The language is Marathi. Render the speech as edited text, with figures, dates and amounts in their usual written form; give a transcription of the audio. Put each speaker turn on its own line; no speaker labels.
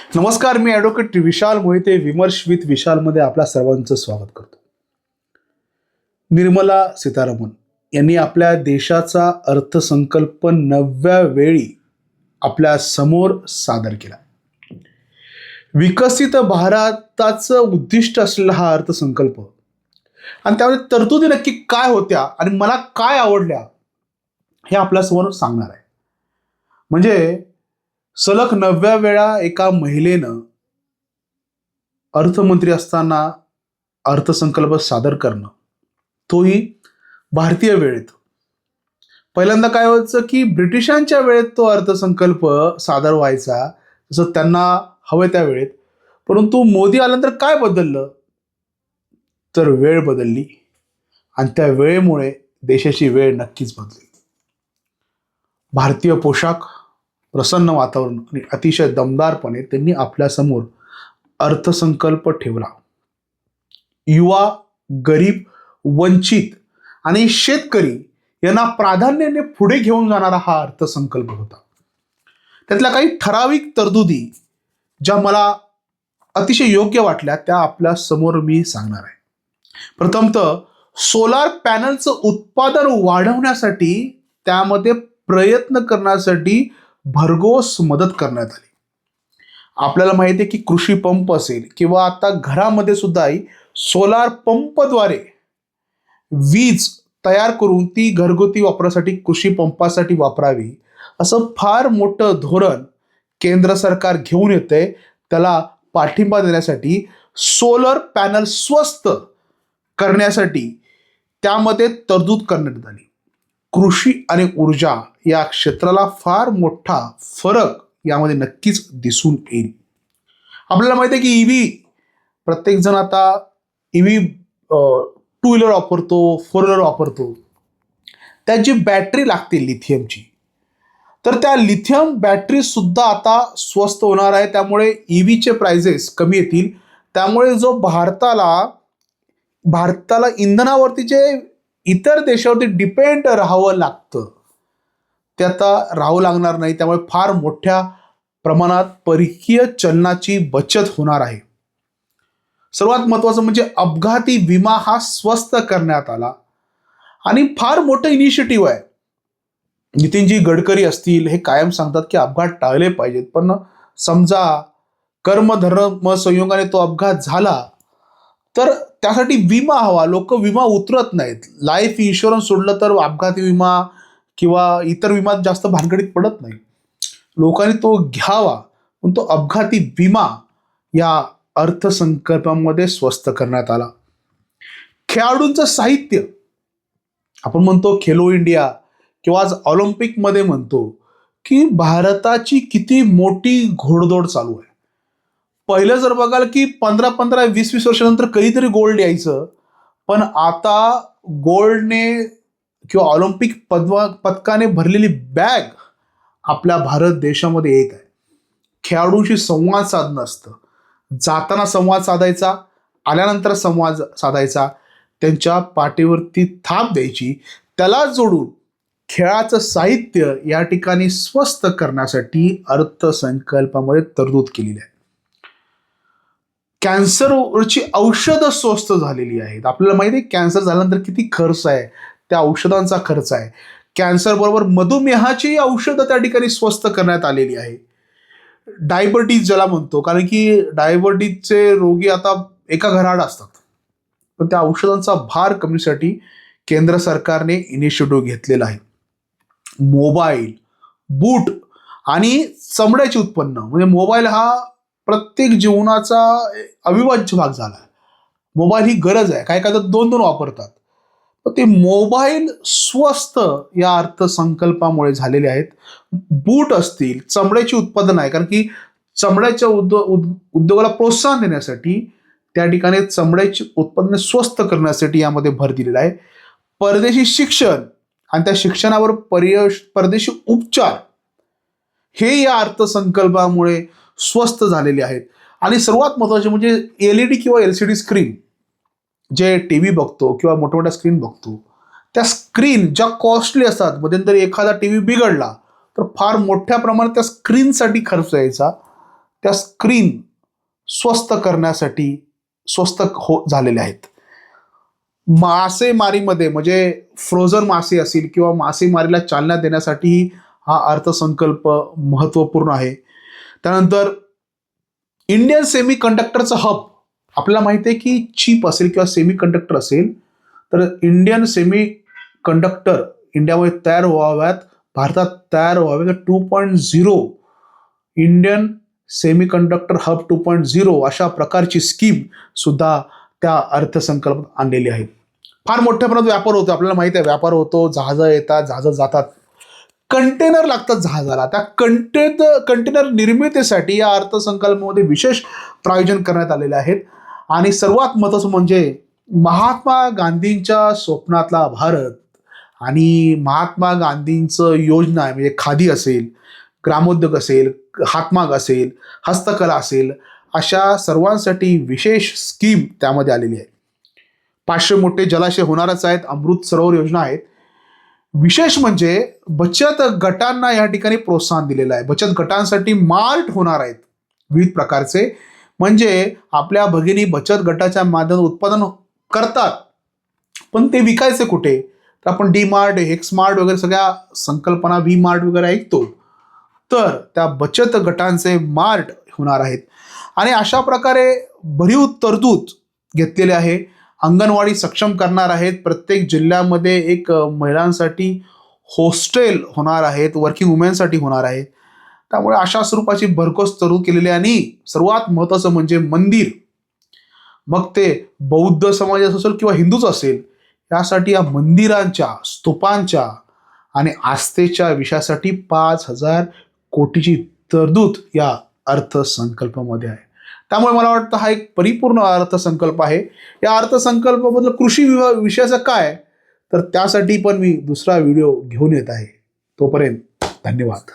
नमस्कार, मी ॲडव्होकेट विशाल मोहिते विमर्श विथ विशालमध्ये आपल्या सर्वांचं स्वागत करतो. निर्मला सीतारामन यांनी आपल्या देशाचा अर्थसंकल्प 9व्या वेळी आपल्या समोर सादर केला. विकसित भारताचं उद्दिष्ट असलेला हा अर्थसंकल्प आणि त्यामध्ये तरतुदी नक्की काय होत्या आणि मला काय आवडल्या हे आपल्यासमोर सांगणार आहे. म्हणजे सलग 9व्या वेळा एका महिलेनं अर्थमंत्री असताना अर्थसंकल्प सादर करणं, तोही भारतीय वेळेत. पहिल्यांदा काय व्हायचं की ब्रिटिशांच्या वेळेत तो अर्थसंकल्प सादर व्हायचा, जसं त्यांना हवं त्या वेळेत. परंतु मोदी आल्यानंतर काय बदललं, तर वेळ बदलली आणि त्या वेळेमुळे देशाची वेळ नक्कीच बदलली. भारतीय पोशाख, प्रसन्न वातावरण आणि अतिशय दमदारपणे त्यांनी आपल्यासमोर अर्थसंकल्प ठेवला. युवा, गरीब, वंचित आणि शेतकरी यांना प्राधान्याने पुढे घेऊन जाणारा हा अर्थसंकल्प होता. त्यातल्या काही ठराविक तरतुदी ज्या मला अतिशय योग्य वाटल्या त्या आपल्या समोर मी सांगणार आहे. प्रथमतः सोलार पॅनलचं उत्पादन वाढवण्यासाठी त्यामध्ये प्रयत्न करण्यासाठी भरघोस मदत करण्यात आली. आपल्याला माहिती आहे की कृषी पंप असेल किंवा आता घरामध्ये सुद्धाही सोलार पंपद्वारे वीज तयार करून ती घरगुती वापरासाठी कृषी पंपासाठी वापरावी, असं फार मोठं धोरण केंद्र सरकार घेऊन येते. त्याला पाठिंबा देण्यासाठी सोलर पॅनल स्वस्त करण्यासाठी त्यामध्ये तरतूद करण्यात आली. कृषी आणि ऊर्जा या क्षेत्राला फार मोठा फरक यामध्ये नक्कीच दिसून येईल. आपल्याला माहिती आहे की ईव्ही, प्रत्येक जण आता ईव्ही टू व्हीलर वापरतो, फोर व्हीलर वापरतो. त्याची बॅटरी लागते लिथियमची, तर त्या लिथियम बॅटरी सुद्धा आता स्वस्त होणार आहे. त्यामुळे ईव्हीचे प्राइजेस कमी येतील. त्यामुळे जो भारताला इंधनावरती जे इतर देशावरती डिपेंड राहावं लागतं ते आता राहू लागणार नाही. त्यामुळे फार मोठ्या प्रमाणात परकीय चलनाची बचत होणार आहे. सर्वात महत्त्वाचं म्हणजे अपघाती विमा हा स्वस्त करण्यात आला आणि फार मोठं इनिशिएटिव्ह आहे. नितीनजी गडकरी असतील, हे कायम सांगतात की अपघात टाळले पाहिजेत. पण समजा कर्मधर्म संयोगाने तो अपघात झाला तर त्यासाठी विमा हवा. लोक विमा उतरत नाहीत. लाईफ इन्शुरन्स सोडलं तर अपघाती विमा किंवा इतर विमा जास्त भानगडीत पडत नाही. लोकांनी तो घ्यावा, पण तो अपघाती विमा या अर्थसंकल्पामध्ये स्वस्त करण्यात आला. खेळाडूंचं साहित्य, आपण म्हणतो खेलो इंडिया किंवा आज ऑलिम्पिकमध्ये म्हणतो की भारताची किती मोठी घोडदौड चालू आहे. पहिलं जर बघाल की 15-15, 20-20 वर्षानंतर कधीतरी गोल्ड यायचं, पण आता गोल्डने किंवा ऑलिम्पिक पदकाने भरलेली बॅग आपल्या भारत देशामध्ये येत आहे. खेळाडूंशी संवाद साधणं असतं. जाताना संवाद साधायचा, आल्यानंतर संवाद साधायचा, त्यांच्या पाठीवरती थाप द्यायची. त्याला जोडून खेळाचं साहित्य या ठिकाणी स्वस्त करण्यासाठी अर्थसंकल्पामध्ये तरतूद केलेली आहे. कॅन्सरवरची औषधं स्वस्त झालेली आहेत. आपल्याला माहिती आहे कॅन्सर झाल्यानंतर किती खर्च आहे, त्या औषधांचा खर्च आहे. कॅन्सर बरोबर मधुमेहाची औषधं त्या ठिकाणी स्वस्त करण्यात आलेली आहे. डायबिटीज ज्याला म्हणतो, कारण की डायबिटीजचे रोगी आता एका घराआड असतात, पण त्या औषधांचा भार कमीसाठी केंद्र सरकारने इनिशिएटिव्ह घेतलेला आहे. मोबाईल, बूट आणि चमड्याचे उत्पन्न, म्हणजे मोबाईल हा प्रत्येक जीवनाचा अविभाज्य भाग झाला आहे. मोबाईल ही गरज आहे. काय काय तर 2-2 वापरतात. पण ते मोबाईल स्वस्त या अर्थसंकल्पामुळे झालेले आहेत. बूट असतील, चमड्याची उत्पादन आहे, कारण की चमड्याच्या उद्योगाला प्रोत्साहन देण्यासाठी त्या ठिकाणी चमड्याची उत्पादने स्वस्त करण्यासाठी यामध्ये भर दिलेला आहे. परदेशी शिक्षण आणि त्या शिक्षणावर परदेशी उपचार हे या अर्थसंकल्पामुळे स्वस्त झालेले आहेत. आणि सर्वात महत्त्वाचे म्हणजे LED किंवा LCD स्क्रीन, जे टीव्ही बघतो किंवा मोठमोठ्या स्क्रीन बघतो, त्या स्क्रीन ज्या कॉस्टली असतात, मध्यंतरी एखादा टीव्ही बिघडला तर फार मोठ्या प्रमाणात त्या स्क्रीनसाठी खर्च यायचा. त्या स्क्रीन स्वस्त करण्यासाठी स्वस्त झालेल्या आहेत. मासेमारीमध्ये म्हणजे फ्रोझन मासे असतील किंवा मासेमारीला चालना देण्यासाठी हा अर्थसंकल्प महत्त्वपूर्ण आहे. त्यानंतर इंडियन सेमी कंडक्टरचं हब, आपल्याला माहिती आहे की चिप असेल किंवा सेमी कंडक्टर असेल तर इंडियन सेमी कंडक्टर इंडियामध्ये तयार व्हाव्यात, भारतात तयार व्हाव्यात. 2.0 इंडियन सेमी कंडक्टर हब 2.0 अशा प्रकारची स्कीम सुद्धा त्या अर्थसंकल्पात आणलेली आहे. फार मोठ्या प्रमाणात व्यापार होतो, आपल्याला माहिती आहे व्यापार होतो, जहाजं येतात, जहाजं जातात, कंटेनर लागतात जहाजाला. त्या कंटेनर निर्मितीसाठी या अर्थसंकल्पामध्ये विशेष प्रायोजन करण्यात आलेले आहेत. आणि सर्वात महत्त्वाचं म्हणजे महात्मा गांधींच्या स्वप्नातला भारत आणि महात्मा गांधींचं योजना आहे, म्हणजे खादी असेल, ग्रामोद्योग असेल, हातमाग असेल, हस्तकला असेल, अशा सर्वांसाठी विशेष स्कीम त्यामध्ये आलेली आहे. 500 मोठे जलाशय होणारच आहेत, अमृत सरोवर योजना आहेत. विशेष म्हणजे बचत गटांना या ठिकाणी प्रोत्साहन दिलेलं आहे. बचत गटांसाठी मार्ट होणार आहेत विविध प्रकारचे, म्हणजे आपल्या भगिनी बचत गटाच्या माध्यमातून उत्पादन करतात, पण ते विकायचे कुठे? तर आपण डी मार्ट, हेक्स मार्ट वगैरे सगळ्या संकल्पना, व्ही मार्ट वगैरे ऐकतो, तर त्या बचत गटांचे मार्ट होणार आहेत. आणि अशा प्रकारे भरीव तरतूद घेतलेले आहे. अंगणवाडी सक्षम करणार आहेत, प्रत्येक जिल्ह्यामध्ये एक महिलांसाठी हॉस्टेल होणार आहेत, वर्किंग वुमेनसाठी होणार आहेत. त्यामुळे अशा स्वरूपाची भरघोस तरतूद केलेली आहे. आणि सर्वात महत्त्वाचं म्हणजे मंदिर, मग ते बौद्ध समाज असेल किंवा हिंदूच असेल, यासाठी या मंदिरांच्या, स्तूपांच्या आणि आस्थेच्या विषयासाठी 5,000 कोटीची तरतूद या अर्थसंकल्पामध्ये आहे. त्यामुळे मला वाटतं हा एक परिपूर्ण अर्थसंकल्प आहे. या अर्थसंकल्पाबद्दल कृषी विषयाचं काय, तर त्यासाठी पण मी दुसरा व्हिडिओ घेऊन येत आहे. तोपर्यंत धन्यवाद.